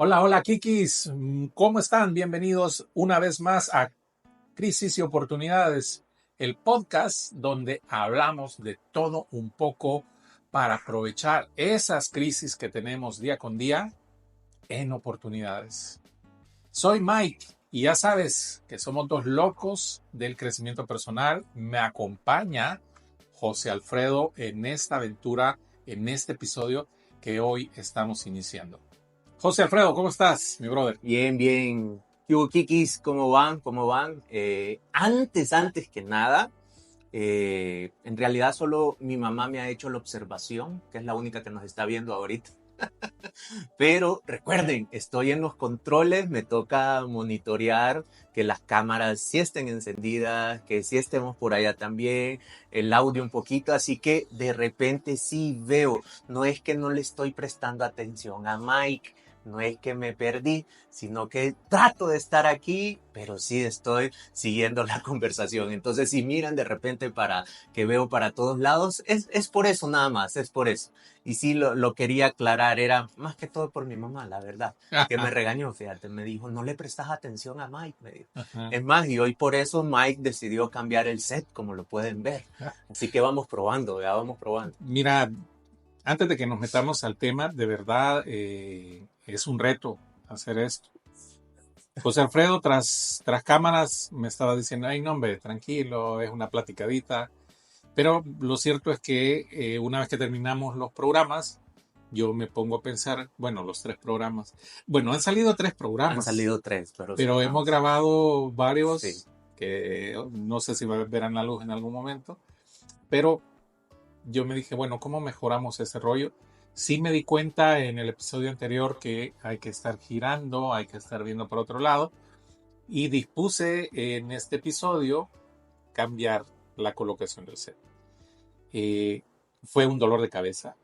Hola, hola, Kikis. ¿Cómo están? Bienvenidos una vez más a Crisis y Oportunidades, el podcast donde hablamos de todo un poco para aprovechar esas crisis que tenemos día con día en oportunidades. Soy Mike y ya sabes que somos dos locos del crecimiento personal. Me acompaña José Alfredo en esta aventura, en este episodio que hoy estamos iniciando. José Alfredo, ¿cómo estás, mi brother? Bien, bien. ¿Qué hubo, Kikis? ¿Cómo van? ¿Cómo van? Antes que nada, en realidad solo mi mamá me ha hecho la observación, que es la única que nos está viendo ahorita. Pero recuerden, estoy en los controles, me toca monitorear que las cámaras sí estén encendidas, que sí estemos por allá también, el audio un poquito, así que de repente sí veo, no es que no le estoy prestando atención a Mike, no es que me perdí, sino que trato de estar aquí, pero sí estoy siguiendo la conversación. Entonces, si miran de repente para que veo para todos lados, es por eso nada más, es por eso. Y sí, lo quería aclarar, era más que todo por mi mamá, la verdad, que me regañó, fíjate, me dijo, no le prestas atención a Mike, me dijo. Ajá. Es más, y hoy por eso Mike decidió cambiar el set, como lo pueden ver. Así que vamos probando, ya vamos probando. Mira, antes de que nos metamos al tema, de verdad es un reto hacer esto. José Alfredo, tras cámaras, me estaba diciendo, ay, no, hombre, tranquilo, es una platicadita. Pero lo cierto es que una vez que terminamos los programas, yo me pongo a pensar, bueno, los tres programas. Bueno, han salido tres Han programas, salido tres, pero pero hemos vamos. grabado Sí. varios que no sé si verán la luz en algún momento. Pero yo me dije, bueno, ¿cómo mejoramos ese rollo? Sí me di cuenta en el episodio anterior que hay que estar girando, hay que estar viendo por otro lado, y dispuse en este episodio cambiar la colocación del set. Eh, Fue un dolor de cabeza,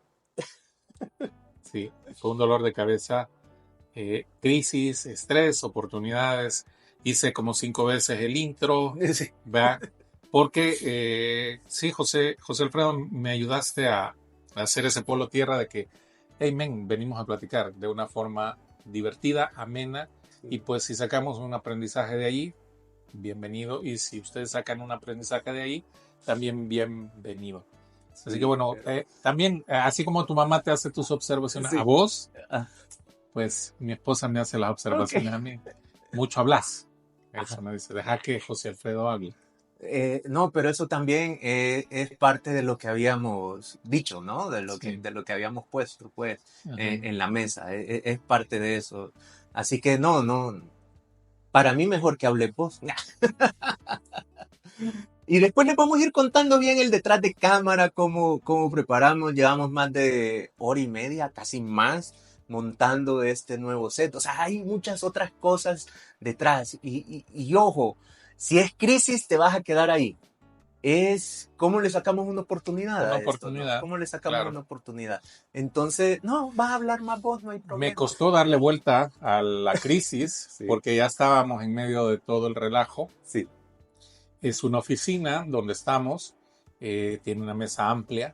sí, fue un dolor de cabeza. Crisis, estrés, oportunidades. Hice como 5 veces el intro, Sí. ¿verdad? Porque sí, José Alfredo, me ayudaste a hacer ese polo tierra de que, hey, men, venimos a platicar de una forma divertida, amena, y pues si sacamos un aprendizaje de ahí, bienvenido, y si ustedes sacan un aprendizaje de ahí, también bienvenido. Así que Sí, bueno, también, así como tu mamá te hace tus observaciones a sí. vos, Ah, pues mi esposa me hace las ok. observaciones a mí. Mucho hablas. Eso Ajá. me dice, deja que José Alfredo hable. No, pero eso también es parte de lo que habíamos dicho, ¿no? Sí. De lo que habíamos puesto, pues, Ajá. en la mesa. Es parte de eso. Así que no, no. Para mí mejor que hable vos. Y después les vamos a ir contando bien el detrás de cámara, cómo preparamos. Llevamos más de hora y media, casi más, montando este nuevo set. O sea, hay muchas otras cosas detrás. Y ojo, si es crisis, te vas a quedar ahí. Es cómo le sacamos una oportunidad Una a esto, ¿no? oportunidad, ¿Cómo le sacamos claro. una oportunidad? Entonces, no, vas a hablar más vos, no hay Me problema. costó darle vuelta a la crisis Sí, porque ya estábamos en medio de todo el relajo. sí. Es una oficina donde estamos, tiene una mesa amplia,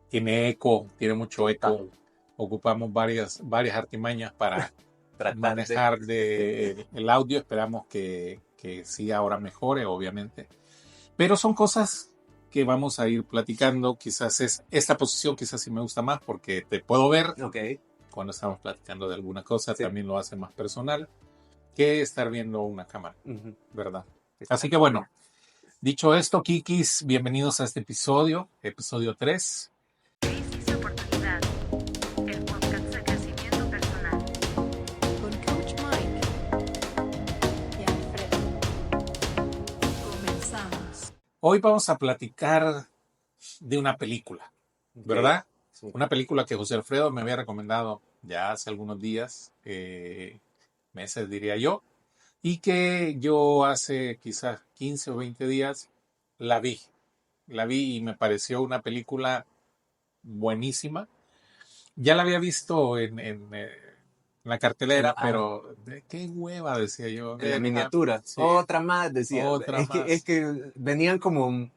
tiene eco, tiene mucho eco. Total. Ocupamos varias artimañas para Tratar de... manejar Sí. el audio. Esperamos que sí ahora mejore, obviamente. Pero son cosas que vamos a ir platicando. Quizás esta posición, quizás sí me gusta más porque te puedo ver Ok. cuando estamos platicando de alguna cosa. Sí. También lo hace más personal que estar viendo una cámara, Ujú. ¿verdad? Así que bueno, Exactamente. dicho esto, Kikis, bienvenidos a este episodio 3. Crisis y Oportunidad, el podcast de crecimiento personal. Con Coach Mike y Alfredo. Comenzamos. Hoy vamos a platicar de una película, Ok. ¿verdad? Sí. Una película que José Alfredo me había recomendado ya hace algunos días, meses diría yo, y que yo hace quizás 15 o 20 días la vi. La vi y me pareció una película buenísima. Ya la había visto en la cartelera, Ah, pero de qué hueva, decía yo. en la miniatura. Sí, Otra más, decía. otra Es más. que venían como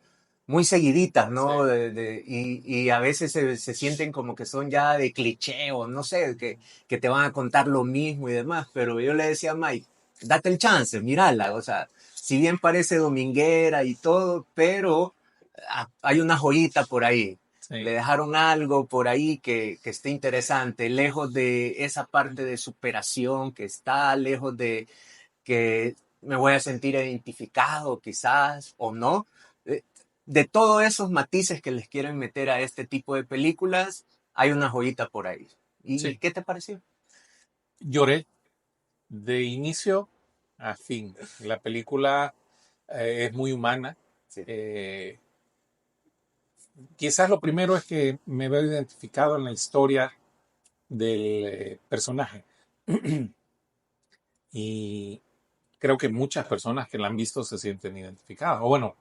muy seguiditas, ¿no? Sí. Y a veces se sienten como que son ya de cliché o no sé, que te van a contar lo mismo y demás. Pero yo le decía a Mike, date el chance, mírala. O sea, si bien parece dominguera y todo, pero hay una joyita por ahí. Le Sí. dejaron algo por ahí que esté interesante, lejos de esa parte de superación que está, lejos de que me voy a sentir identificado quizás o no. Eh, De todos esos matices que les quieren meter a este tipo de películas, hay una joyita por ahí. ¿Y Sí. qué te pareció? Lloré de inicio a fin. La película es muy humana. Sí. Eh, Quizás lo primero es que me veo identificado en la historia del personaje. Y creo que muchas personas que la han visto se sienten identificadas. O bueno,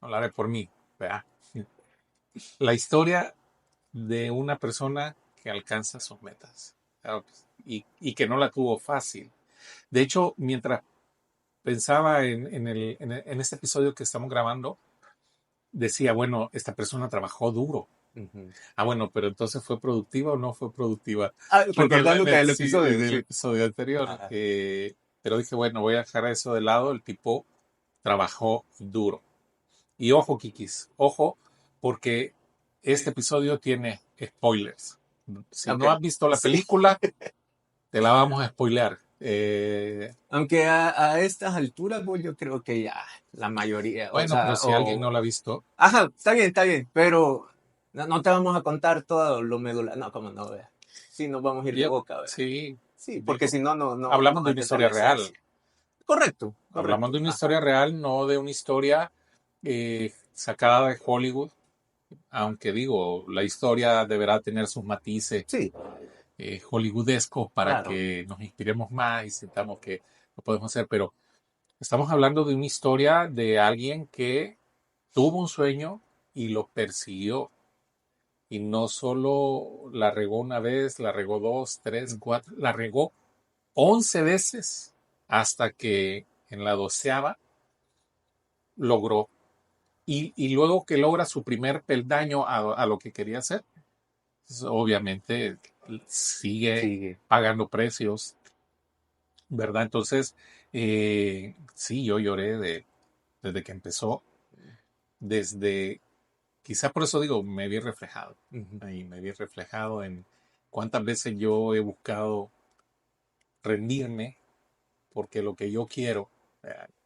hablaré por mí. ¿Verdad? La historia de una persona que alcanza sus metas, ¿sabes? Y que no la tuvo fácil. De hecho, mientras pensaba en este episodio que estamos grabando, decía, bueno, esta persona trabajó duro. Ujú. Ah, bueno, pero entonces ¿fue productiva o no fue productiva? Ah, Porque recordándote del sí, episodio, del sí. episodio anterior, Ajá. pero dije, bueno, voy a dejar eso de lado, el tipo trabajó duro. Y ojo, Kikis, ojo, porque este episodio tiene spoilers. Si Ok. no has visto la Sí. película, te la vamos a spoilear. Aunque a estas alturas, pues, yo creo que ya la mayoría, o Bueno, pero sea, si alguien no la ha visto, ajá, está bien, pero no te vamos a contar todo lo medular. No, como no, vea. Sí, nos vamos a ir de yo, boca, vea. sí, Sí, porque digo, si no, no hablamos vamos de a una tener historia la real. esencia. Correcto, Hablamos correcto. de una Ajá. historia real, no de una historia sacada de Hollywood, aunque digo, la historia deberá tener sus matices Sí, hollywoodescos para claro. que nos inspiremos más y sintamos que lo podemos hacer, pero estamos hablando de una historia de alguien que tuvo un sueño y lo persiguió. Y no solo la regó una vez, la regó dos, tres, cuatro, la regó 11 veces hasta que en la doceava logró. Y luego que logra su primer peldaño a lo que quería hacer, pues, obviamente sigue Sigue. pagando precios, ¿verdad? Entonces, sí, yo lloré desde que empezó, desde, quizá por eso digo, me vi reflejado, Ujú. ahí me vi reflejado en cuántas veces yo he buscado rendirme porque lo que yo quiero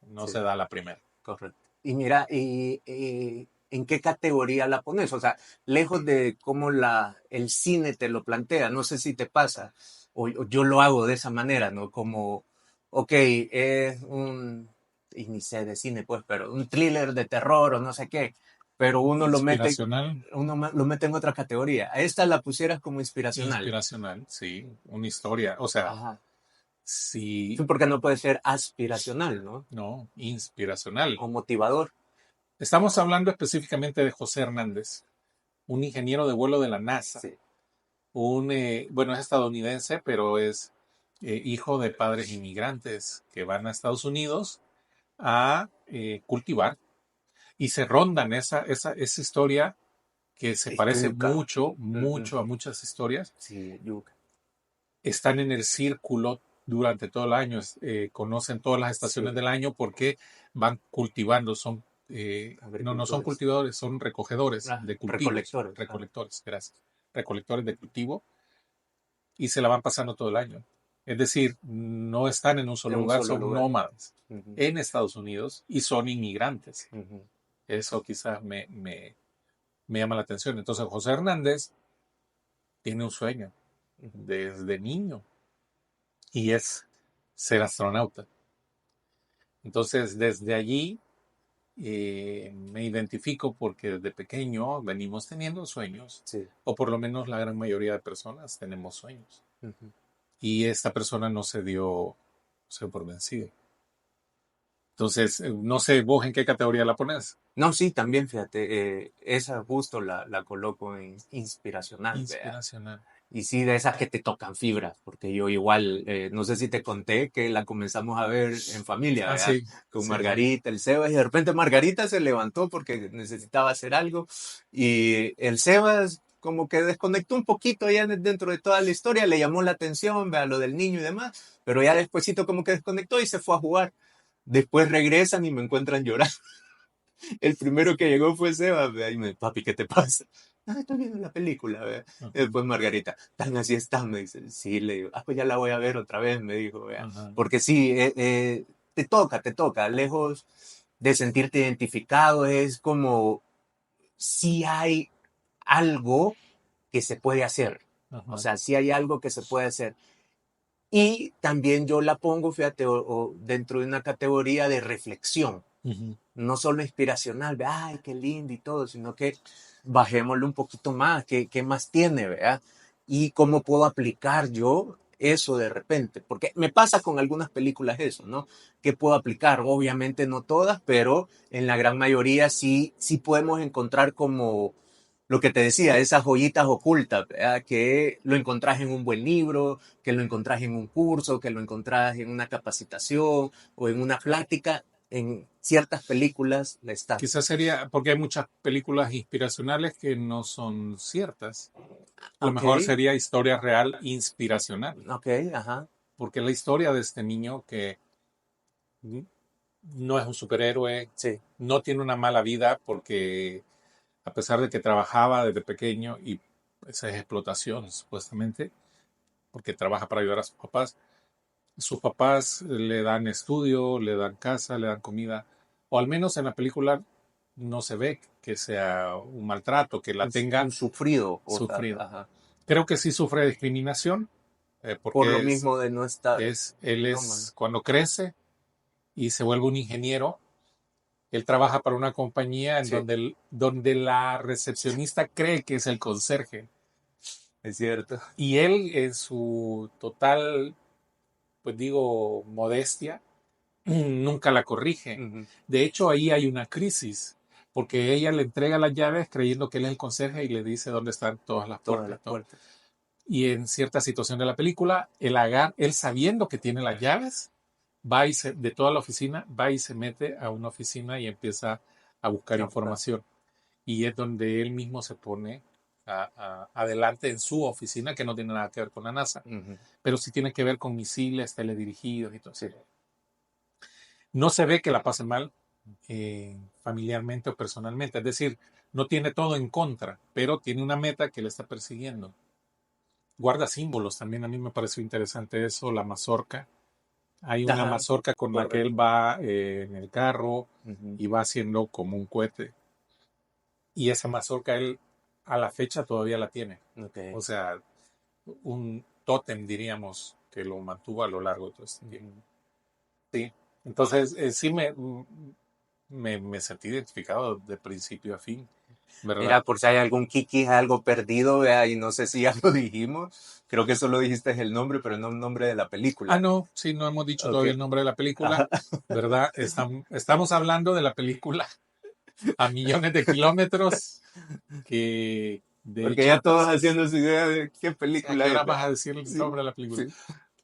no Sí, se da a la primera. correcto. Y mira, ¿en qué categoría la pones? O sea, lejos de cómo el cine te lo plantea, no sé si te pasa, o yo lo hago de esa manera, ¿no? Como, ok, es y ni sé de cine, pues, pero un thriller de terror o no sé qué, pero Inspiracional, lo mete en otra categoría. A esta la pusieras como inspiracional. inspiracional, sí, una historia, o sea, Ajá. Sí, sí, porque no puede ser aspiracional, ¿no? no, inspiracional. O motivador. Estamos hablando específicamente de José Hernández, un ingeniero de vuelo de la NASA, Sí. bueno, es estadounidense, pero es hijo de padres inmigrantes que van a Estados Unidos a cultivar y se rondan esa historia que se Es parece yuca. mucho, Ujú. mucho a muchas historias. Sí, yuca. Están en el círculo durante todo el año, conocen todas las estaciones Sí, del año porque van cultivando, no son agricultores. cultivadores, son recogedores Ah, de cultivos, recolectores. Ah, recolectores, gracias, recolectores de cultivo y se la van pasando todo el año. Es decir, no están en un en solo un lugar, solo son lugar. nómadas Ujú, en Estados Unidos y son inmigrantes. ujú, Eso quizás me llama la atención. Entonces, José Hernández tiene un sueño ujú. desde niño y es ser astronauta. Entonces, desde allí me identifico porque desde pequeño venimos teniendo sueños, Sí. o por lo menos la gran mayoría de personas tenemos sueños. Ujú. Y esta persona no se dio por vencido. Entonces, no sé vos en qué categoría la pones. No, sí, también, fíjate, esa justo la coloco en inspiracional, vea. Inspiracional. Y sí, de esas que te tocan fibras, porque yo igual, no sé si te conté que la comenzamos a ver en familia, Ah, ¿verdad? sí, Con sí, sí. Margarita, el Sebas, y de repente Margarita se levantó porque necesitaba hacer algo, y el Sebas como que desconectó un poquito ya dentro de toda la historia, le llamó la atención, vea, lo del niño y demás, pero ya despuesito como que desconectó y se fue a jugar. Después regresan y me encuentran llorando. El primero que llegó fue Sebas, ¿vea? Y me, papi, ¿qué te pasa? Ah, estoy viendo la película, ¿vea? Y Ujú, después Margarita, tan así estás, me dice. Sí, le digo, ah, pues ya la voy a ver otra vez, me dijo, ¿vea? ajá. Porque sí, te toca, lejos de sentirte identificado, es como si hay algo que se puede hacer. O Ajá. sea, si hay algo que se puede hacer. Y también yo la pongo, fíjate, o dentro de una categoría de reflexión, Ujú. no solo inspiracional, ve, ay, qué lindo y todo, sino que bajémosle un poquito más, qué más tiene, ¿verdad? Y cómo puedo aplicar yo eso de repente, porque me pasa con algunas películas eso, ¿no? Que puedo aplicar, obviamente no todas, pero en la gran mayoría sí podemos encontrar como lo que te decía, esas joyitas ocultas, ¿verdad? Que lo encontrás en un buen libro, que lo encontrás en un curso, que lo encontrás en una capacitación o en una plática, en ciertas películas están. Quizás sería porque hay muchas películas inspiracionales que no son ciertas. Lo Ok, mejor sería historia real inspiracional, ok, ajá, porque es la historia de este niño que no es un superhéroe, sí, no tiene una mala vida porque a pesar de que trabajaba desde pequeño y esa es explotación supuestamente, porque trabaja para ayudar a sus papás le dan estudio, le dan casa, le dan comida, o al menos en la película no se ve que sea un maltrato, que la un tenga sufrido, o sea, sufrido. ajá, Creo que sí sufre discriminación, por lo porque mismo de no estar, él no, man, es, cuando crece y se vuelve un ingeniero, él trabaja para una compañía en sí, donde la recepcionista cree que es el conserje. es cierto, Y él, en su total, pues digo, modestia, nunca la corrige. ujú, De hecho, ahí hay una crisis, porque ella le entrega las llaves creyendo que él es el conserje y le dice dónde están todas las todas puertas, las todo. puertas, Y en cierta situación de la película, él sabiendo que tiene las llaves, de toda la oficina, va y se mete a una oficina y empieza a buscar a buscar, información. Y es donde él mismo se pone adelante en su oficina, que no tiene nada que ver con la NASA, ujú, pero sí tiene que ver con misiles teledirigidos y todo eso. sí, No se ve que la pase mal familiarmente o personalmente, es decir, no tiene todo en contra, pero tiene una meta que le está persiguiendo. Guarda símbolos, también a mí me pareció interesante eso, la mazorca. Hay una ajá, mazorca con la que él correcto, va en el carro ujú, y va haciendo como un cohete. Y esa mazorca él a la fecha todavía la tiene. ok, O sea, un tótem, diríamos, que lo mantuvo a lo largo de todo este tiempo. ujú. Sí. Entonces, sí me sentí identificado de principio a fin, ¿verdad? Mira, por si hay algún kiki, algo perdido, vea, y no sé si ya lo dijimos, creo que solo dijiste el nombre, pero no el nombre de la Ah, película, no, sí, no hemos dicho ok, todavía el nombre de la película, ajá, ¿verdad? Estamos hablando de la película A Millones de Kilómetros, que de porque ya hecho, todos haciendo su idea de qué ¿a qué película hora es, vas vea. a decir el Sí, nombre de la película? sí.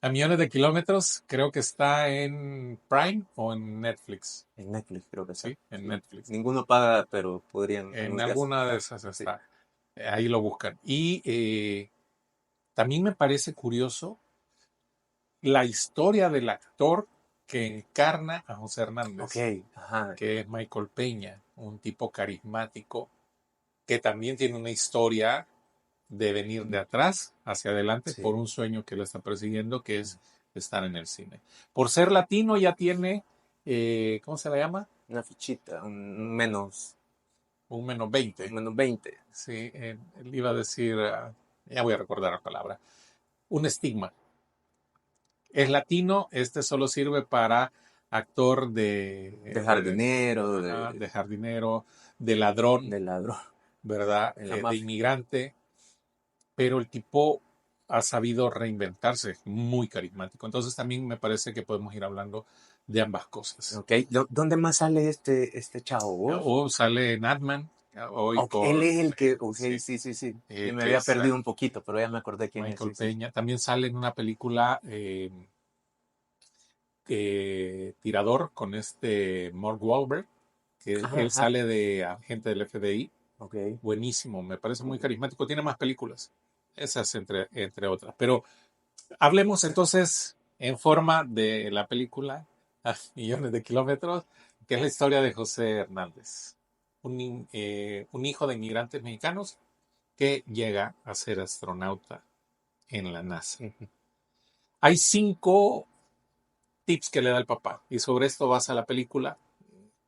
A Millones de Kilómetros, creo que está en Prime o en Netflix. En Netflix creo que está. Sí, en Sí. Netflix. Ninguno paga, pero podrían En anunciarse. alguna de esas Sí. está. Ahí lo buscan. Y también me parece curioso la historia del actor que encarna a José Ok, Hernández, ajá. que es Michael Peña, un tipo carismático que también tiene una historia de venir de atrás hacia adelante por Sí. un sueño que lo está persiguiendo, que es estar en el cine. Por ser latino ya tiene, ¿cómo se le llama? Una fichita, un menos, Un menos 20. menos 20. Sí, él iba a decir, ya voy a recordar la palabra, un estigma. Es latino, este solo sirve para actor De jardinero, de jardinero, de ladrón, de ladrón, ¿verdad? en la De mafia. inmigrante, pero el tipo ha sabido reinventarse, muy carismático. Entonces también me parece que podemos ir hablando de ambas cosas. Ok, ¿dónde más sale este chavo vos? O sale en Ant-Man, hoy Ok, con él es el que... Ok, sí, sí. Sí, me que había es perdido un poquito, pero ya me acordé quién es. Michael Sí. Peña. También sale en una película Tirador con Mark Wahlberg, que él Ajá, sale de agente del FBI. ok. Buenísimo, me parece muy carismático. Tiene más películas, esas entre otras. Pero hablemos entonces en forma de la película a millones de kilómetros, que es la historia de José Hernández, un hijo de inmigrantes mexicanos que llega a ser astronauta en la NASA. Ujú. Hay 5 tips que le da el papá y sobre esto basa la película.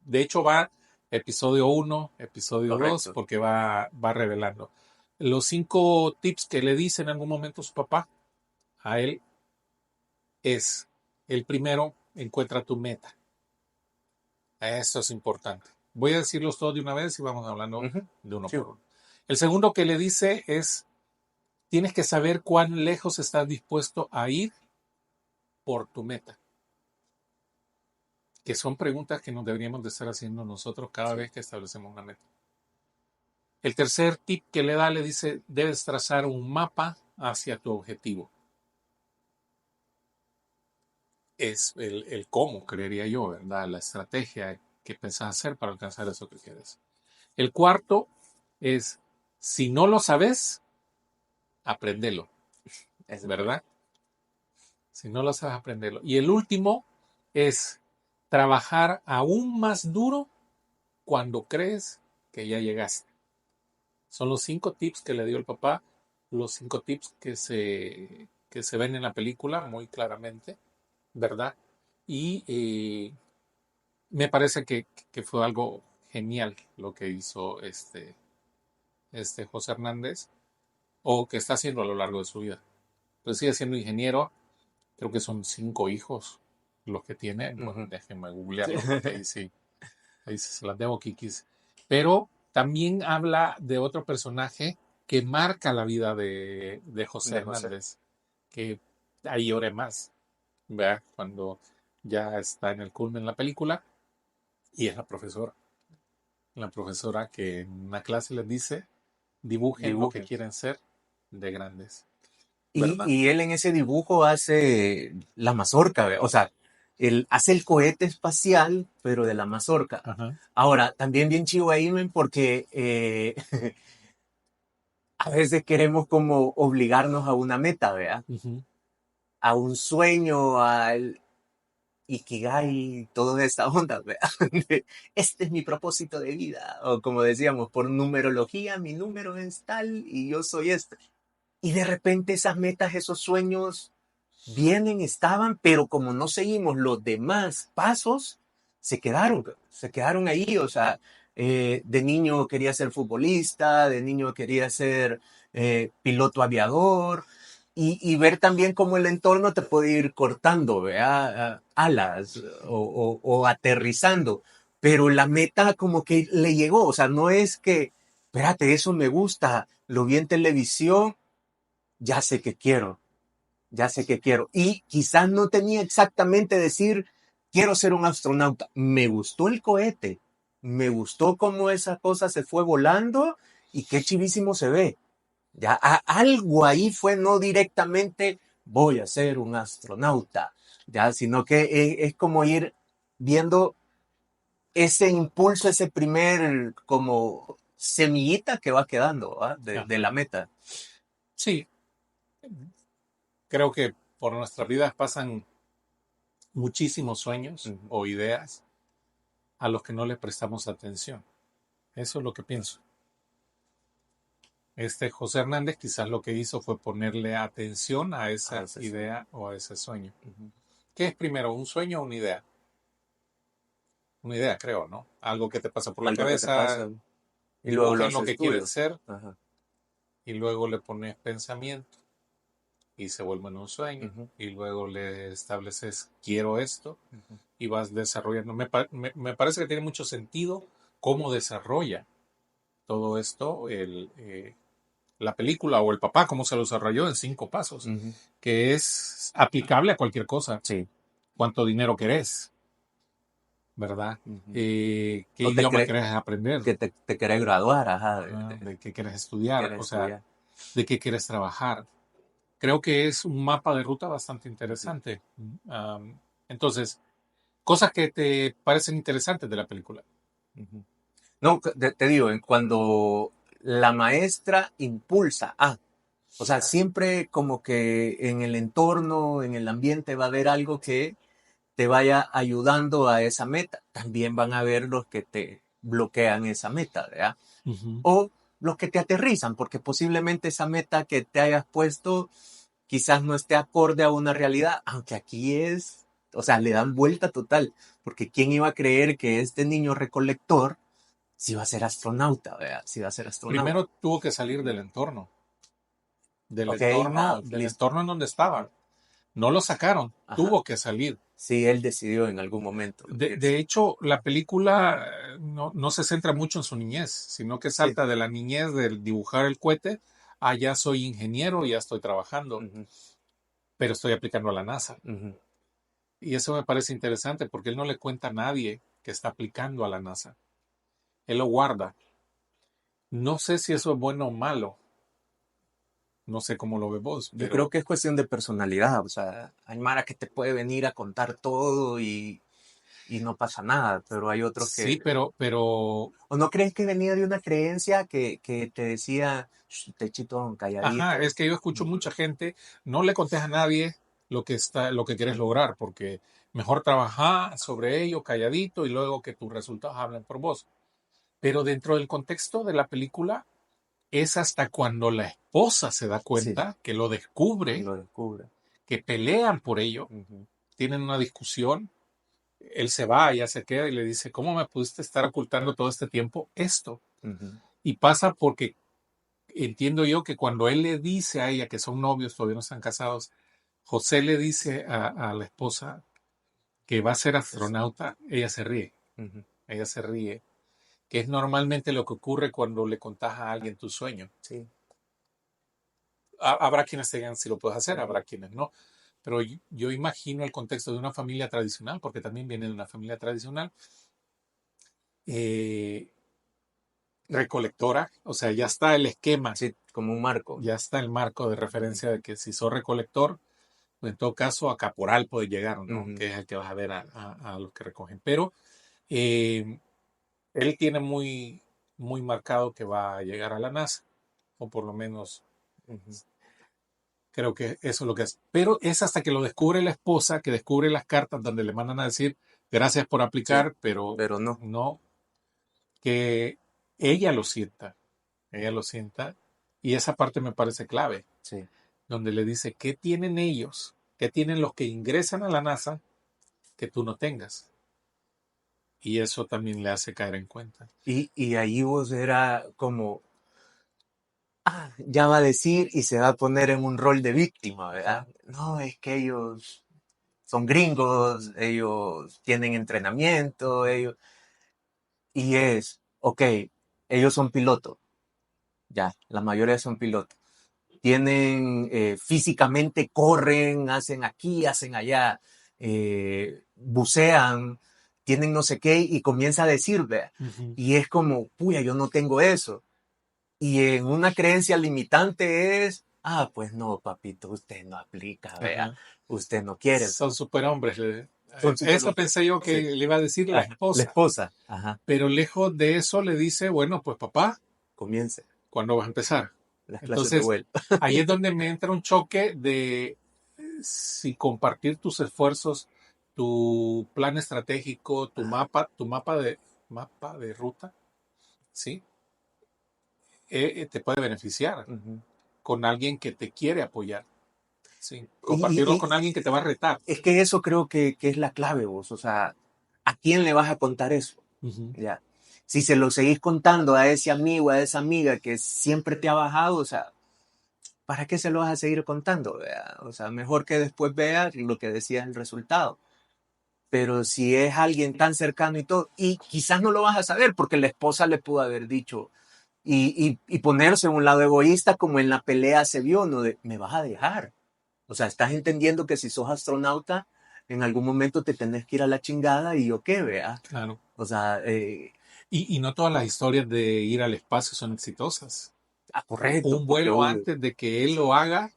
De hecho va episodio 1, episodio 2, Correcto. porque va revelando. Los 5 tips que le dice en algún momento su papá a él es: el primero, encuentra tu meta. Eso es importante. Voy a decirlos todos de una vez y vamos hablando Ujú. de uno Sí. por uno. El segundo que le dice es: tienes que saber cuán lejos estás dispuesto a ir por tu meta. Que son preguntas que nos deberíamos de estar haciendo nosotros cada vez que establecemos una meta. El tercer tip que le da, le dice: debes trazar un mapa hacia tu objetivo. Es el cómo, creería yo, ¿verdad? La estrategia que pensás hacer para alcanzar eso que quieres. El cuarto es: si no lo sabes, aprendelo, Ese fue. ¿verdad? Si no lo sabes, aprendelo. Y el último es trabajar aún más duro cuando crees que ya llegaste. Son los 5 tips que le dio el papá, los 5 tips que se ven en la película muy claramente, ¿verdad? Y me parece que fue algo genial lo que hizo José Hernández, o que está haciendo a lo largo de su vida. Pues sigue siendo ingeniero, creo que son 5 hijos los que tiene. Bueno, Ujú. déjenme Sí. googlearlo porque ahí sí se las debo, Kikis. Pero también habla de otro personaje que marca la vida de José De José. Hernández, que ahí lloré más, ¿verdad? Cuando ya está en el culmen de la película, y es la profesora que en una clase les dice: dibujen lo que Dibujen. quieren ser de grandes, Y, ¿verdad? y él en ese dibujo hace la mazorca, o sea, él hace el cohete espacial, pero de la mazorca. Ajá. Ahora, también bien chivo ahí, men, porque a veces queremos como obligarnos a una meta, ¿verdad? Ujú. A un sueño, al Ikigai, toda esta onda, ¿verdad? Este es mi propósito de vida. O como decíamos, por numerología, mi número es tal y yo soy este. Y de repente esas metas, esos sueños vienen, estaban, pero como no seguimos los demás pasos, se quedaron ahí. O sea, de niño quería ser futbolista, de niño quería ser piloto aviador, y ver también cómo el entorno te puede ir cortando, ¿verdad? Alas o aterrizando, pero la meta como que le llegó. O sea, no es que, espérate, eso me gusta, lo vi en televisión, ya sé que quiero, ya sé que quiero. Y quizás no tenía exactamente decir, quiero ser un astronauta. Me gustó el cohete, me gustó cómo esa cosa se fue volando y qué chivísimo se ve. Ya algo ahí fue, no directamente voy a ser un astronauta, ya, sino que es como ir viendo ese impulso, ese primer como semillita que va quedando, ¿va? De Ajá. la meta. Sí, creo que por nuestras vidas pasan muchísimos sueños Ujú. o ideas a los que no le prestamos atención. Eso es lo que pienso. José Hernández quizás lo que hizo fue ponerle atención a Ah, esa ese sueño. idea o a ese sueño. Ujú. ¿Qué es primero, un sueño o una idea? Una idea, creo, ¿no? Algo que te pasa por la Algo que te cabeza, pasa y luego lo dibujen lo haces que quieren tuyo. ser Ajá. y luego le pones pensamiento y se vuelve en un sueño Ujú, y luego le estableces quiero esto ujú. y vas desarrollando. Me parece que tiene mucho sentido cómo desarrolla todo esto la película o el papá, cómo se lo desarrolló en 5 pasos, Ujú. que es aplicable a cualquier cosa. Sí. ¿Cuánto dinero querés? ¿verdad? Ujú. ¿Qué O te idioma cre- quieres aprender? que te querés graduar, ajá, ¿De qué quieres estudiar? quieres O sea, estudiar. ¿de qué quieres trabajar? Creo que es un mapa de ruta bastante Ujú, interesante. Entonces, cosas que te parecen interesantes de la película. ujú. No, te digo, cuando la maestra impulsa, o sea, siempre como que en el entorno, en el ambiente va a haber algo que te vaya ayudando a esa meta. También van a haber los que te bloquean esa meta, ¿verdad? Ujú. O los que te aterrizan, porque posiblemente esa meta que te hayas puesto quizás no esté acorde a una realidad, aunque aquí es, o sea, le dan vuelta total, porque ¿quién iba a creer que este niño recolector si iba a ser astronauta, ¿verdad? Si iba a ser astronauta. Primero tuvo que salir del Ok, entorno, ok, del listo. entorno en donde estaba. No lo sacaron, Ajá. tuvo que salir. Sí, él decidió en algún momento irse. De hecho, la película no se centra mucho en su niñez, sino que Sí. salta de la niñez del dibujar el cohete a ya soy ingeniero, ya estoy trabajando, Ujú, pero estoy aplicando a la NASA. ujú. Y eso me parece interesante porque él no le cuenta a nadie que está aplicando a la NASA. Él lo guarda. No sé si eso es bueno o malo. No sé cómo lo ves vos, Yo creo pero que es cuestión de personalidad, o sea, hay Mara que te puede venir a contar todo y no pasa nada, pero hay otros sí, que... pero, ¿O no crees que venía de una creencia que te decía, te chitón, ajá, calladito? es que yo escucho mucha gente, no le contes a nadie lo que quieres lograr, porque mejor trabajar sobre ello calladito y luego que tus resultados hablen por vos. Pero dentro del contexto de la película es hasta cuando la esposa se da Sí, cuenta, que lo y descubre, lo descubre. que pelean por ello, Ujú, tienen una discusión, él se va, ella se queda y le dice, ¿cómo me pudiste estar ocultando todo este tiempo esto? ujú. Y pasa porque entiendo yo que cuando él le dice a ella que son novios, todavía no están casados, José le dice a la esposa que va a ser Es- astronauta, ujú. ella se ríe, que es normalmente lo que ocurre cuando le contás a alguien tu sueño. Sí. Habrá quienes te digan si lo puedes hacer, habrá quienes no, pero yo imagino el contexto de una familia tradicional, porque también viene de una familia tradicional, eh, recolectora, o sea, ya está el esquema, Sí, como un marco. ya está el marco de Ujú, referencia de que si sos recolector, pues en todo caso a caporal puede llegar, ¿no? ujú. Que es el que vas a ver a los que recogen. Pero eh, él tiene muy marcado que va a llegar a la NASA, o por lo menos Ujú. creo que eso es lo que es. Pero es hasta que lo descubre la esposa, que descubre las cartas donde le mandan a decir gracias por Sí, aplicar, pero pero no. no, que ella ella lo sienta, y esa parte me parece clave, Sí. donde le dice, ¿qué tienen ellos? ¿Qué tienen los que ingresan a la NASA que tú no tengas? Y eso también le hace caer en cuenta. Y ahí vos era como, ya va a decir y se va a poner en un rol de víctima, ¿verdad? Ajá. No, es que ellos son gringos, ellos tienen entrenamiento, ellos... Y es, ok, ellos son pilotos, ya, la mayoría son pilotos. Tienen, físicamente corren, hacen aquí, hacen allá, bucean, tienen no sé qué y comienza a decir, vea. Ujú. Y es como, puya, yo no tengo eso. Y en una creencia limitante es, pues no, papito, usted no aplica, vea, Ajá. usted no quiere. Son superhombres. Son súper... Eso pensé yo que Sí, le iba a decir la ajá, la esposa. esposa, ajá, Pero lejos de eso le dice, bueno, pues papá, comience ¿cuándo vas a empezar? las clases de Entonces, vuelo. ahí es donde me entra un choque de si compartir tus esfuerzos, tu plan estratégico, Ajá, mapa de ruta, ¿sí? Te puede beneficiar ujú. con alguien que te quiere apoyar, ¿sí? Y, Compartirlo y con alguien que te va a retar. es que eso creo que es la clave, vos. O sea, ¿a quién le vas a contar eso? Ujú. Ya. Si se lo seguís contando a ese amigo, a esa amiga que siempre te ha bajado, o sea, ¿para qué se lo vas a seguir contando? Vea? O sea, mejor que después veas lo que decía el resultado. Pero si es alguien tan cercano y todo, y quizás no lo vas a saber porque la esposa le pudo haber dicho y ponerse en un lado egoísta como en la pelea se vio, ¿no? De, me vas a dejar. O sea, estás entendiendo que si sos astronauta, en algún momento te tenés que ir a la chingada y yo qué, vea. Claro. O sea, Y no todas las historias de ir al espacio son exitosas. correcto, Un porque vuelo antes de que él lo haga,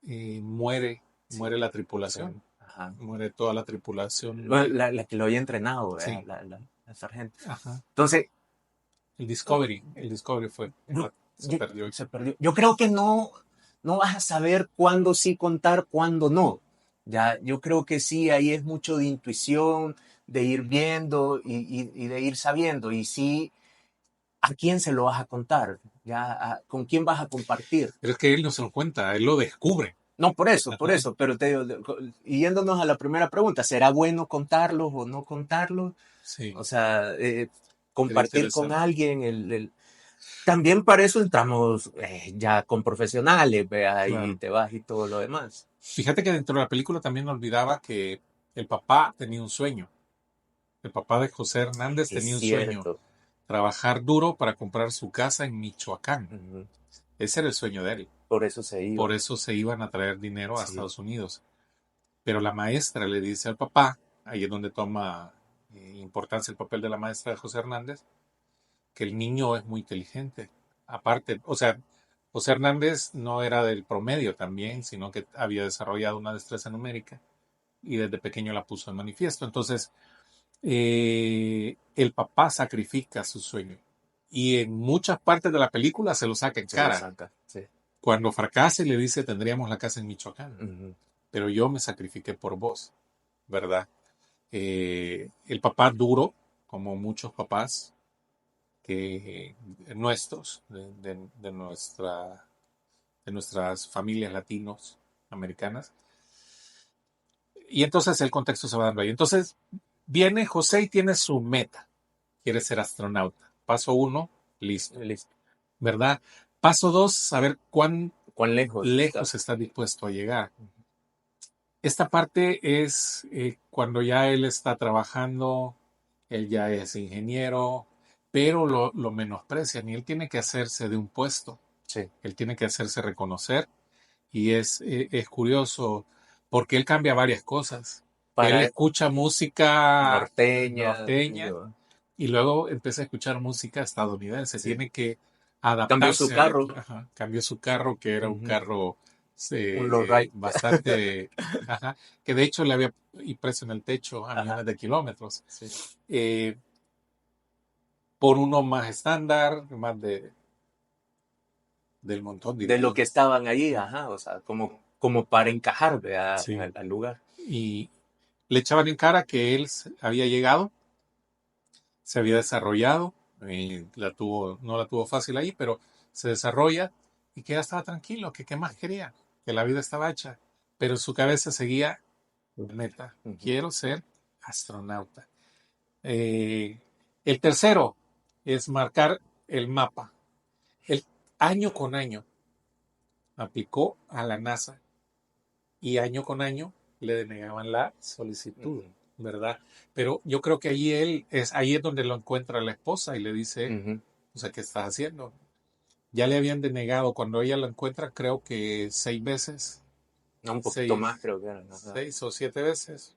muere sí, la sí, tripulación. ajá. Muere toda la tripulación. Bueno, la que lo había entrenado, vea, Sí, la sargento. ajá. Entonces, El Discovery fue, no, se perdió. se perdió. Yo creo que no vas a saber cuándo sí contar, cuándo no. Ya, yo creo que sí, ahí es mucho de intuición, de ir viendo y de ir sabiendo. Y sí, ¿a quién se lo vas a contar? Ya, ¿con quién vas a compartir? Pero es que él no se lo cuenta, él lo descubre. No, por Ajá. eso, pero te digo, y yéndonos a la primera pregunta, ¿será bueno contarlos o no contarlos? Sí, O sea, sería compartir con interesante. alguien, también para eso entramos ya con profesionales, vea, y Claro. te vas y todo lo demás. Fíjate que dentro de la película también no olvidaba que el papá tenía un sueño. El papá de José Hernández Es tenía un sueño, cierto. trabajar duro para comprar su casa en Michoacán. Ujú. Ese era el sueño de él. Por eso se Por iba. eso se iban a traer dinero a Sí. Estados Unidos. Pero la maestra le dice al papá, ahí es donde toma importancia el papel de la maestra de José Hernández, que el niño es muy inteligente. Aparte, o sea, José Hernández no era del promedio también, sino que había desarrollado una destreza numérica y desde pequeño la puso de manifiesto. Entonces, el papá sacrifica su sueño y en muchas partes de la película se lo saca en Se lo cara. saca. Sí. Cuando fracase le dice tendríamos la casa en Michoacán, Ujú. pero yo me sacrifiqué por vos, ¿verdad? El papá duro, como muchos papás que nuestros, de nuestras familias latinos americanas. Y entonces el contexto se va dando ahí. Entonces viene José y tiene su meta. Quiere ser astronauta. Paso 1, listo. Listo. ¿Verdad? Paso 2, saber cuán ¿Cuán lejos está? lejos está dispuesto a llegar. Esta parte es cuando ya él está trabajando, él ya es ingeniero, pero lo menosprecian y él tiene que hacerse de un puesto, Sí. él tiene que hacerse reconocer y es curioso porque él cambia varias cosas. Él Para escucha música norteña. norteña y luego empieza a escuchar música estadounidense. Sí. Tiene que Cambió su adaptarse. carro. Ajá, cambió su carro, que era un Ujú. carro Un lowrider. bastante, ajá, que de hecho le había impreso en el techo a Ajá. millones de kilómetros, Sí. eh, por uno más estándar, más del montón, De diría lo yo. que estaban ahí, ajá, o sea, como para encajar, vea, Sí. al lugar. Y le echaban en cara que él había llegado, se había desarrollado, no la tuvo fácil ahí, pero se desarrolla y que ya estaba tranquilo, que qué más quería, que la vida estaba hecha, pero en su cabeza seguía la meta, Ujú. quiero ser astronauta. El tercero es marcar el mapa. El año con año aplicó a la NASA y año con año le denegaban la solicitud, Ujú. ¿verdad? Pero yo creo que ahí es donde lo encuentra la esposa y le dice, Ujú. o sea, ¿qué estás haciendo? Ya le habían denegado cuando ella lo encuentra, creo que 6 veces, No, un poquito más seis, creo que era. Ajá. 6 o 7 veces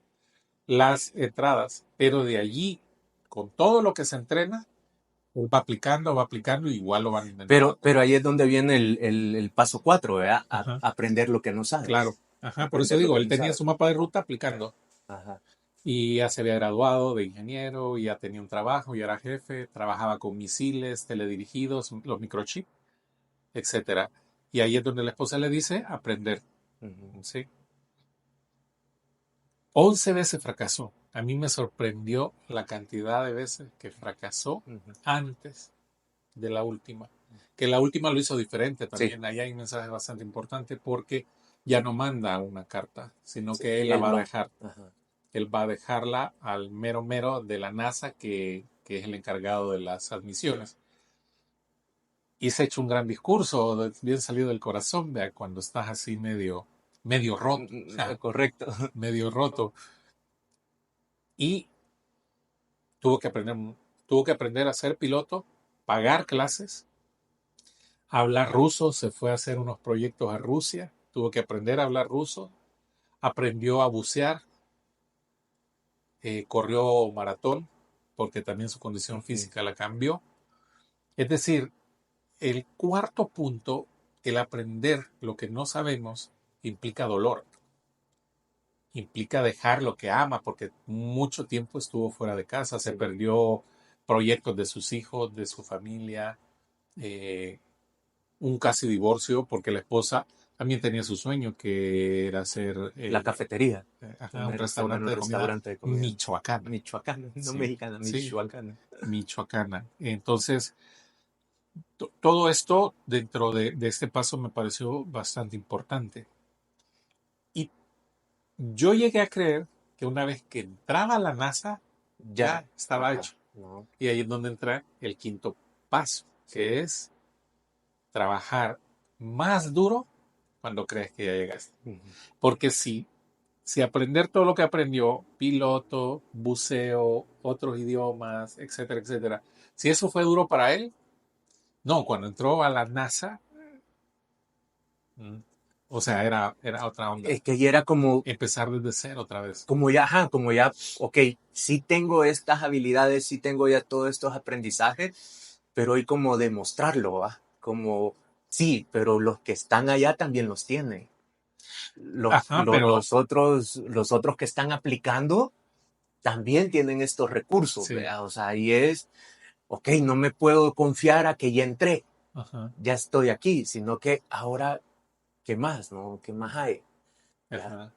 las entradas, pero de allí, con todo lo que se entrena, va aplicando y igual lo van intentando. Pero ahí es donde viene el paso 4, ¿verdad? Ajá, Aprender lo que no claro. sabes. Ajá, por eso Aprender lo digo, que él no tenía sabes. su mapa de ruta aplicando Ajá. y ya se había graduado de ingeniero, ya tenía un trabajo, ya era jefe, trabajaba con misiles teledirigidos, los microchips, etcétera. Y ahí es donde la esposa le dice aprender, Ujú. ¿sí? 11 veces fracasó. A mí me sorprendió la cantidad de veces que fracasó Ujú. antes de la última. Que la última lo hizo diferente Sí. también. Ahí hay un mensaje bastante importante porque ya no manda una carta, sino Sí, que él la va a no. dejar. Ajá. Él va a dejarla al mero mero de la NASA, que es el encargado de las admisiones. Y se ha hecho un gran discurso, bien salido del corazón, vea, cuando estás así medio roto, Correcto. medio roto. Y tuvo que aprender, tuvo que aprender a ser piloto, pagar clases, hablar ruso, se fue a hacer unos proyectos a Rusia, tuvo que aprender a hablar ruso, aprendió a bucear, corrió maratón, porque también su condición física la cambió. Es decir, el cuarto punto, el aprender lo que no sabemos, implica dolor, implica dejar lo que ama, porque mucho tiempo estuvo fuera de casa, se Sí. perdió proyectos de sus hijos, de su familia, eh, un casi divorcio, porque la esposa también tenía su sueño, que era hacer La cafetería. un Poner restaurante un de comida restaurante de comida. michoacana. Michoacana, no Sí, mexicana, sí, michoacana. michoacana. Entonces, todo esto dentro de este paso me pareció bastante importante. Y yo llegué a creer que una vez que entraba a la NASA, ya estaba hecho. No. Y ahí es donde entra el quinto paso, que es trabajar más duro cuando crees que ya llegaste. Ujú. Porque si aprender todo lo que aprendió, piloto, buceo, otros idiomas, etcétera, etcétera, si eso fue duro para él, no, cuando entró a la NASA, mm, o sea, era otra onda. Es que ya era Empezar desde cero otra vez. como ya, ok, sí tengo estas habilidades, sí tengo ya todos estos aprendizajes, pero hay como demostrarlo, ¿va? Como, sí, pero los que están allá también los tienen. Ajá, pero Los otros que están aplicando también tienen estos recursos, sí, ¿verdad? O sea, ahí es, ok, no me puedo confiar a que ya entré, ajá, ya estoy aquí, sino que ahora, ¿qué más, no? ¿Qué más hay? ¿Ya? ajá.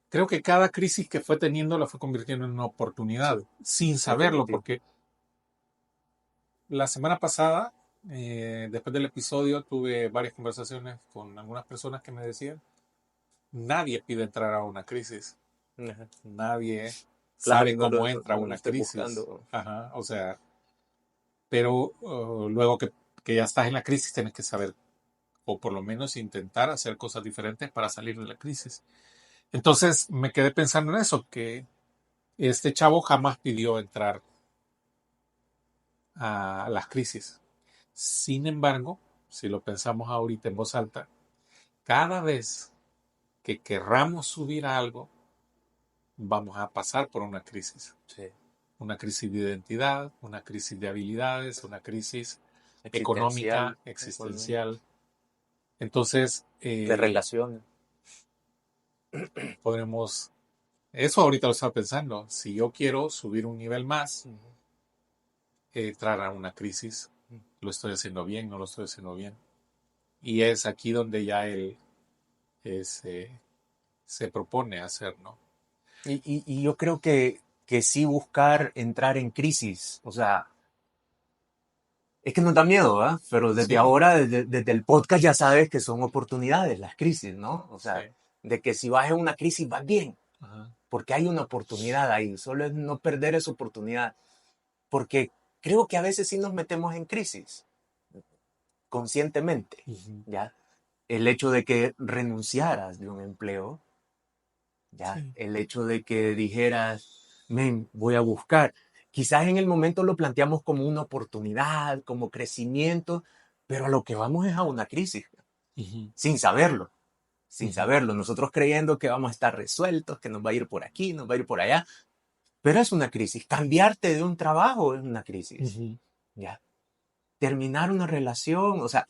Creo que cada crisis que fue teniendo la fue convirtiendo en una Sí, oportunidad, sin saberlo, definitivo. porque la semana pasada, después del episodio, tuve varias conversaciones con algunas personas que me decían, nadie pide entrar a una crisis, Ajá. nadie Claro, y sabe cómo entra a no lo una estoy crisis. buscando. Ajá, o sea, pero luego que ya estás en la crisis tienes que saber, o por lo menos intentar hacer cosas diferentes para salir de la crisis. Entonces me quedé pensando en eso, que este chavo jamás pidió entrar a las crisis. Sin embargo, si lo pensamos ahorita en voz alta, cada vez que querramos subir a algo, vamos a pasar por una crisis. Sí. Una crisis de identidad, una crisis de habilidades, una crisis Existencial, económica, existencial. Entonces, de relaciones. podremos, eso ahorita lo estaba pensando, si yo quiero subir un nivel más, entrar a una crisis, lo estoy haciendo bien, no lo estoy haciendo bien. Y es aquí donde ya él se propone hacer, ¿no? Y yo creo que sí buscar entrar en crisis, o sea, es que nos da miedo, ¿verdad? Pero desde Sí, ahora, desde el podcast ya sabes que son oportunidades las crisis, ¿no? O sí. sea, de que si vas en una crisis vas bien, Ajá. porque hay una oportunidad ahí, solo es no perder esa oportunidad, porque creo que a veces sí nos metemos en crisis, conscientemente, Ujú. ¿ya? El hecho de que renunciaras de un empleo, ¿ya? Sí. El hecho de que dijeras, men, voy a buscar. Quizás en el momento lo planteamos como una oportunidad, como crecimiento, pero a lo que vamos es a una crisis, Ujú. sin saberlo, sin Ujú. saberlo. Nosotros creyendo que vamos a estar resueltos, que nos va a ir por aquí, nos va a ir por allá, pero es una crisis. Cambiarte de un trabajo es una crisis, Ujú. ¿ya? Terminar una relación, o sea,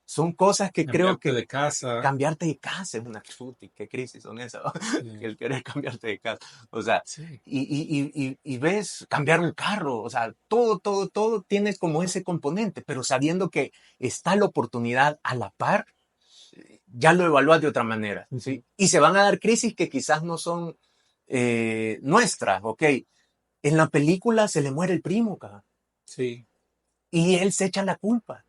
son cosas que creo Cambiarte que de casa. cambiarte de casa es una crisis. ¿Qué crisis son esas? Sí. El querer cambiarte de casa. O sea, Sí. y ves cambiar un carro. O sea, todo tiene como ese componente, pero sabiendo que está la oportunidad a la par, ya lo evalúas de otra manera. Ujú. ¿Sí? Y se van a dar crisis que quizás no son nuestras. Ok, en la película se le muere el primo, cabrón, Sí. y él se echa la culpa.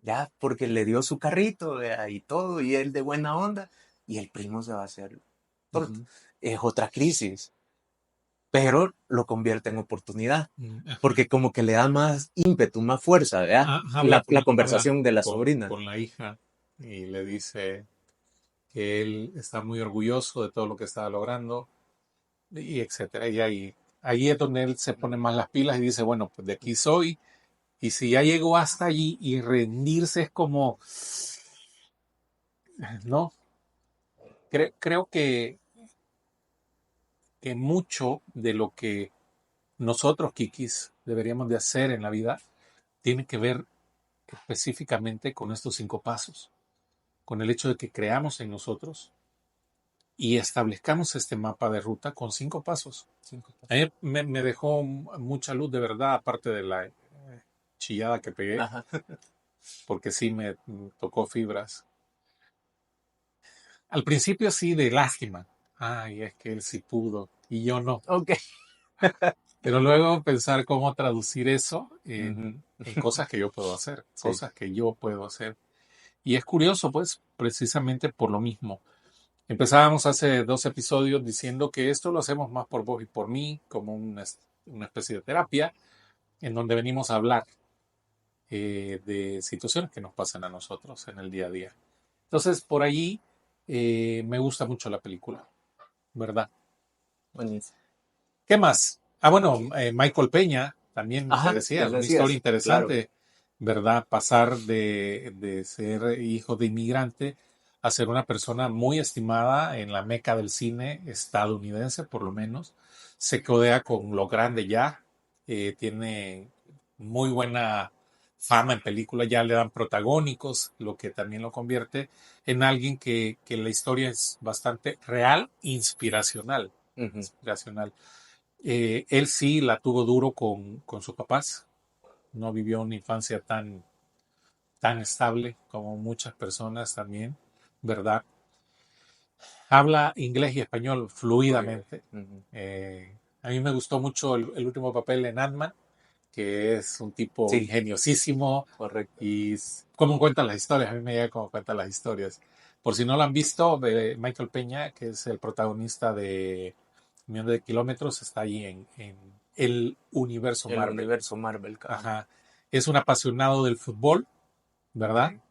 Ya, porque le dio su carrito, vea, y todo, y él de buena onda, y el primo se va a hacer torto. Ujú. Es otra crisis, pero lo convierte en oportunidad, Ajá. porque como que le da más ímpetu, más fuerza, ¿verdad? Habla La habla conversación de la sobrina. con la hija y le dice que él está muy orgulloso de todo lo que está logrando y etcétera. Y ahí es donde él se pone más las pilas y dice, bueno, pues de aquí soy. Y si ya llegó hasta allí y rendirse es como, no, creo que que mucho de lo que nosotros, Kikis, deberíamos de hacer en la vida tiene que ver específicamente con estos 5 pasos, con el hecho de que creamos en nosotros y establezcamos este mapa de ruta con 5 pasos. A mí me dejó mucha luz de verdad, aparte de la chillada que pegué, Ajá. porque sí me tocó fibras. Al principio sí de lástima. Ay, es que él sí pudo y yo no. Ok. Pero luego pensar cómo traducir eso Ujú. en cosas que yo puedo hacer, Sí. cosas que yo puedo hacer. Y es curioso, pues, precisamente por lo mismo. Empezábamos hace 2 episodios diciendo que esto lo hacemos más por vos y por mí, como una especie de terapia, en donde venimos a hablar de situaciones que nos pasan a nosotros en el día a día. Entonces, por allí me gusta mucho la película, ¿verdad? Buenísimo. ¿Qué más? Ah, bueno, Michael Peña, también te Ajá, decía, te una historia decías, claro. interesante, ¿verdad? Pasar de ser hijo de inmigrante a ser una persona muy estimada en la meca del cine estadounidense, por lo menos. Se codea con lo grande ya, tiene muy buena fama en películas, ya le dan protagónicos, lo que también lo convierte en alguien que la historia es bastante real, inspiracional. Ujú. Inspiracional. Él sí la tuvo duro con sus papás, no vivió una infancia tan estable como muchas personas también, ¿verdad? Habla inglés y español Muy bien. fluidamente. Ujú. A mí me gustó mucho el último papel en Ant-Man, que es un tipo Sí, ingeniosísimo correcto. y cómo cuenta las historias, a mí me llega cómo cuenta las historias. Por si no lo han visto, Michael Peña, que es el protagonista de Millón de Kilómetros, está ahí en el universo El Marvel. universo Marvel, cabal. Ajá. Es un apasionado del fútbol, ¿verdad? Ok.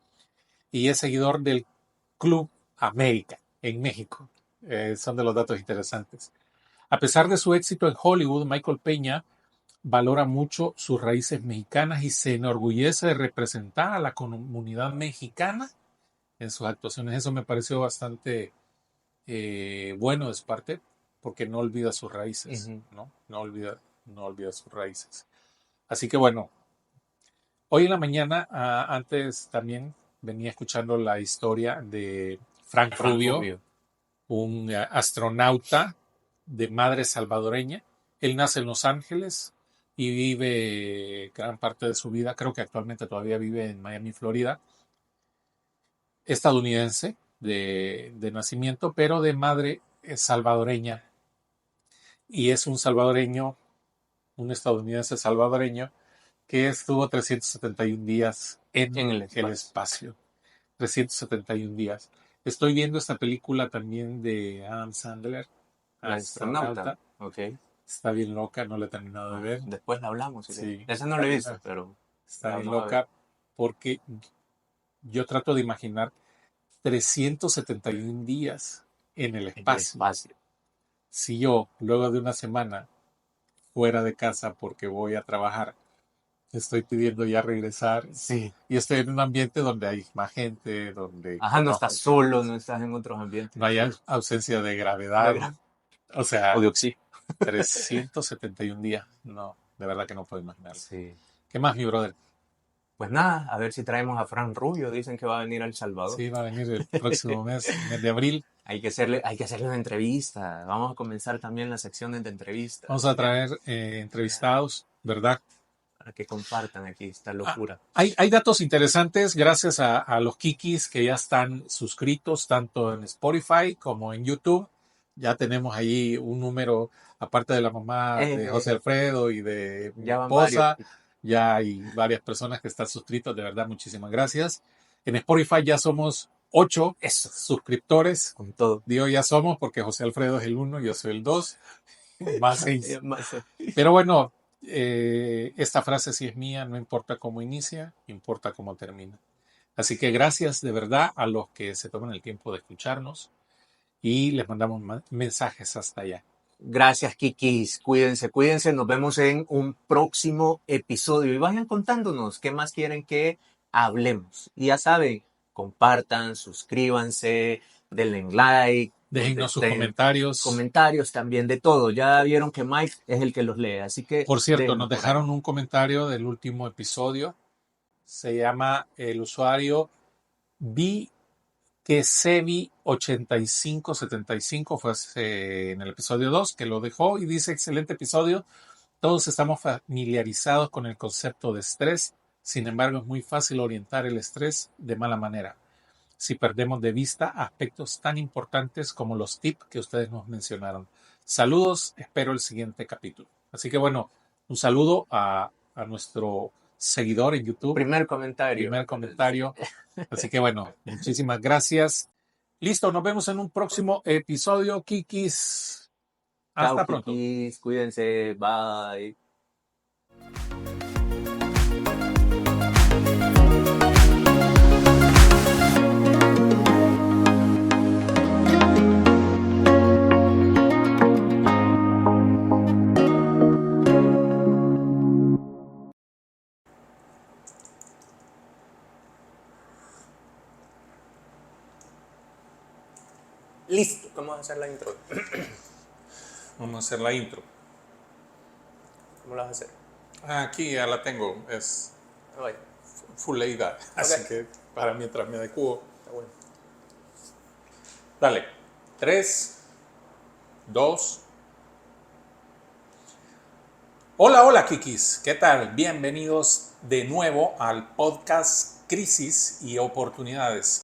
Y es seguidor del Club América en México. Son de los datos interesantes. A pesar de su éxito en Hollywood, Michael Peña valora mucho sus raíces mexicanas y se enorgullece de representar a la comunidad mexicana en sus actuaciones. Eso me pareció bastante bueno de su parte, porque no olvida sus raíces, Ujú. ¿no? No olvida sus raíces. Así que bueno, hoy en la mañana, antes también venía escuchando la historia de Frank Frank Rubio, Rubio. un astronauta de madre salvadoreña. Él nace en Los Ángeles y vive gran parte de su vida, creo que actualmente todavía vive en Miami, Florida, estadounidense de nacimiento, pero de madre salvadoreña. Y es un salvadoreño, un estadounidense salvadoreño, que estuvo 371 días en En el el espacio. espacio. 371 días. Estoy viendo esta película también de Adam Sandler, El astronauta. Astronauta. Ok. Está bien loca, no la he terminado de ver. Después la hablamos. Si quieres. Sí, Esa no la he visto, está, pero está la bien vamos a ver. loca porque yo trato de imaginar 371 días en el En el espacio. espacio. Si yo, luego de una semana fuera de casa porque voy a trabajar, estoy pidiendo ya regresar Sí. y estoy en un ambiente donde hay más gente, donde Ajá, no estás conozco, solo, no estás en otros ambientes. no hay ausencia de gravedad, De gra- o O sea, de oxígeno. 371 días, no, de verdad que no puedo imaginarlo. Sí. ¿Qué más, mi brother? Pues nada, a ver si traemos a Frank Rubio. Dicen que va a venir a El Salvador. Sí, va a venir el próximo mes de abril. Hay que hacerle una entrevista. Vamos a comenzar también las secciones de entrevistas. Vamos a traer entrevistados, ¿verdad? Para que compartan aquí esta Ah, locura. hay datos interesantes gracias a los Kikis que ya están suscritos tanto en Spotify como en YouTube. Ya tenemos ahí un número, aparte de la mamá de José Alfredo y de mi Ya van varios. esposa, ya hay varias personas que están suscritos. De verdad, muchísimas gracias. En Spotify ya somos 8 Eso, suscriptores. con todo. Digo ya somos porque José Alfredo es el 1, yo soy el 2, más 6. Más, Pero bueno, esta frase sí es mía, no importa cómo inicia, importa cómo termina. Así que gracias de verdad a los que se toman el tiempo de escucharnos y les mandamos mensajes hasta allá. Gracias, Kikis. Cuídense, cuídense. Nos vemos en un próximo episodio. Y vayan contándonos qué más quieren que hablemos. Y ya saben, compartan, suscríbanse, denle like, Déjennos sus de comentarios. comentarios también, de todo. Ya vieron que Mike es el que los lee, así que Por cierto, déjenos nos por ahí. dejaron un comentario del último episodio. Se llama el usuario Bikesevi8575. Fue en el episodio 2 que lo dejó y dice: excelente episodio. Todos estamos familiarizados con el concepto de estrés. Sin embargo, es muy fácil orientar el estrés de mala manera si perdemos de vista aspectos tan importantes como los tips que ustedes nos mencionaron. Saludos, espero el siguiente capítulo. Así que bueno, un saludo a nuestro seguidor en YouTube, Primer comentario. primer comentario. Así que bueno, muchísimas gracias. Listo, nos vemos en un próximo episodio, Kikis. Hasta Chao, pronto. Kikis, cuídense, bye. Listo, vamos a hacer la intro. Vamos a hacer la intro. ¿Cómo la vas a hacer? Aquí ya la tengo, es Ah, vaya, full leída, así Ok. que para mientras me adecuo. está bueno. Dale. 3, 2. Hola, hola, Kikis. ¿Qué tal? Bienvenidos de nuevo al podcast Crisis y Oportunidades.